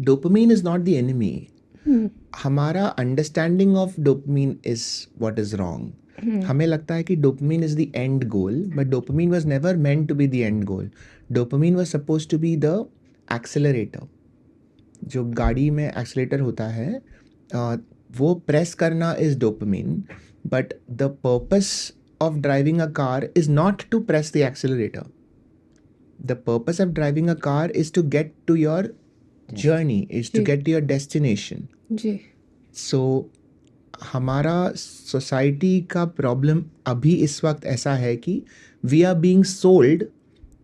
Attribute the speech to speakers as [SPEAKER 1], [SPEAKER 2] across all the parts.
[SPEAKER 1] dopamine is not the enemy. हमारा understanding of dopamine is what is wrong. हमें लगता है कि dopamine is the end goal, but dopamine was never meant to be the end goal. Dopamine was supposed to be the accelerator. जो गाड़ी में accelerator होता है, वो प्रेस करना is dopamine, but the purpose of driving a car is not to press the accelerator. The purpose of driving a car is to get to your journey, is to get to your destination. So हमारा society का problem अभी इस वक्त ऐसा है कि we are being sold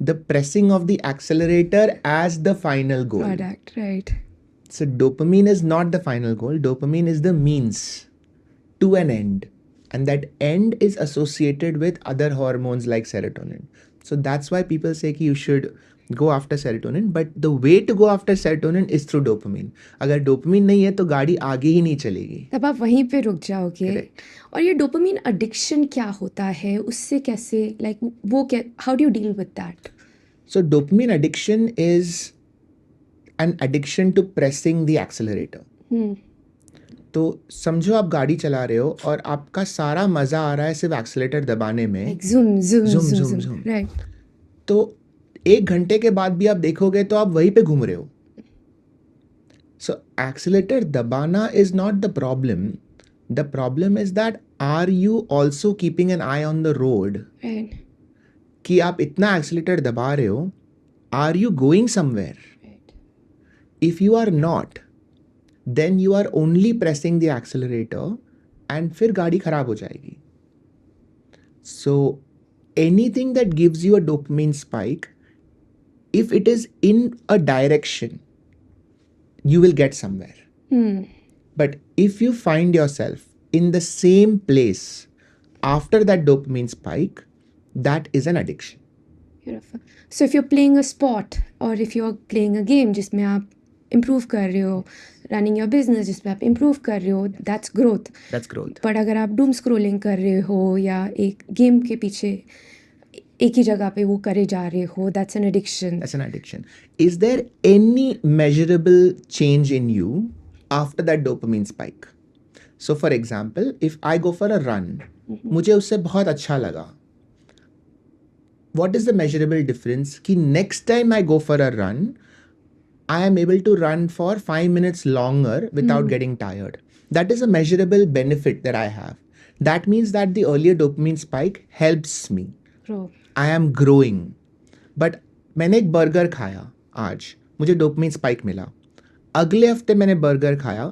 [SPEAKER 1] the pressing of the accelerator as the final goal.
[SPEAKER 2] Product, right.
[SPEAKER 1] So dopamine is not the final goal. Dopamine is the means to an end. And that end is associated with other hormones like serotonin. So that's why people say कि you should go after serotonin. But the way to go after serotonin is through dopamine. अगर dopamine नहीं है तो गाड़ी आगे ही नहीं चलेगी.
[SPEAKER 2] तब आप वहीं पे रुक जाओगे.
[SPEAKER 1] Correct.
[SPEAKER 2] और ये डोपामीन एडिक्शन क्या होता है, उससे कैसे, लाइक वो क्या, how do you deal with that?
[SPEAKER 1] So dopamine addiction is an addiction to pressing the accelerator. तो समझो आप गाड़ी चला रहे हो और आपका सारा मजा आ रहा है सिर्फ एक्सेलेरेटर दबाने में.
[SPEAKER 2] Like zoom, zoom,
[SPEAKER 1] Zoom,
[SPEAKER 2] zoom,
[SPEAKER 1] zoom,
[SPEAKER 2] zoom.
[SPEAKER 1] zoom.
[SPEAKER 2] Right.
[SPEAKER 1] तो 1 घंटे के बाद भी आप देखोगे तो आप वहीं पे घूम रहे हो. सो एक्सेलेरेटर दबाना is not the problem. The problem is that are you also keeping an eye on the road.
[SPEAKER 2] Right.
[SPEAKER 1] कि आप इतना एक्सेलेरेटर दबा रहे हो, are you going somewhere?
[SPEAKER 2] Right.
[SPEAKER 1] If you are not, then you are only pressing the accelerator and फिर गाड़ी खराब हो जाएगी. So anything that gives you a dopamine spike, if it is in a direction, you will get somewhere. But if you find yourself in the same place after that dopamine spike, that is an addiction.
[SPEAKER 2] Beautiful. So if you're playing a sport or if you're playing a game जिसमें आप improve कर रहे हो, running your business जिसमें आप improve कर रहे हो, that's growth.
[SPEAKER 1] That's growth.
[SPEAKER 2] But अगर आप doom scrolling कर रहे हो या एक गेम के पीछे एक ही जगह पे वो करे जा रहे हो, that's an addiction.
[SPEAKER 1] That's an addiction. Is there any measurable change in you after that dopamine spike? So for example, if I go for a run, मुझे उससे बहुत अच्छा लगा. What is the measurable difference? कि next time I go for a run, I am able to run for 5 minutes longer without getting tired. That is a measurable benefit that I have. That means that the earlier dopamine spike helps me.
[SPEAKER 2] Grow.
[SPEAKER 1] I am growing. But मैंने एक burger खाया आज, मुझे dopamine spike मिला. अगले हफ्ते मैंने burger खाया,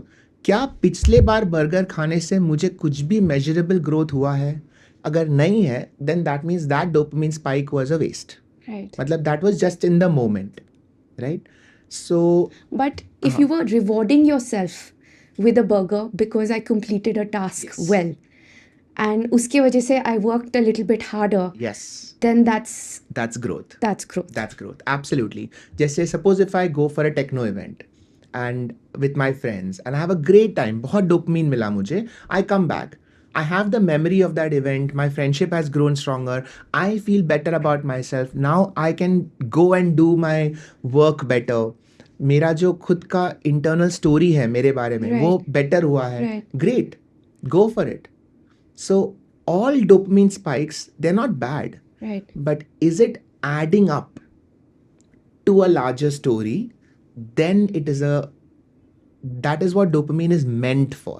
[SPEAKER 1] क्या पिछले बार बर्गर खाने से मुझे कुछ भी मेजरेबल ग्रोथ हुआ है? अगर नहीं है, then that means that dopamine spike was a waste.
[SPEAKER 2] Right.
[SPEAKER 1] मतलब that was just in the moment, right? So
[SPEAKER 2] But if you were rewarding yourself with a burger because I completed a task
[SPEAKER 1] Yes.
[SPEAKER 2] well, and उसके वजह से I worked a little bit harder,
[SPEAKER 1] yes,
[SPEAKER 2] then that's
[SPEAKER 1] growth.
[SPEAKER 2] that's growth.
[SPEAKER 1] That's growth. Absolutely. जैसे suppose if I go for a techno event and with my friends and I have a great time, बहुत dopamine मिला मुझे, I come back. I have the memory of that event. My friendship has grown stronger. I feel better about myself. Now I can go and do my work better. मेरा जो खुद का internal story है मेरे बारे में,
[SPEAKER 2] Right.
[SPEAKER 1] वो better हुआ है.
[SPEAKER 2] Right.
[SPEAKER 1] Great. Go for it. So all dopamine spikes, they're not bad.
[SPEAKER 2] Right.
[SPEAKER 1] But is it adding up to a larger story? Then that is what dopamine is meant for.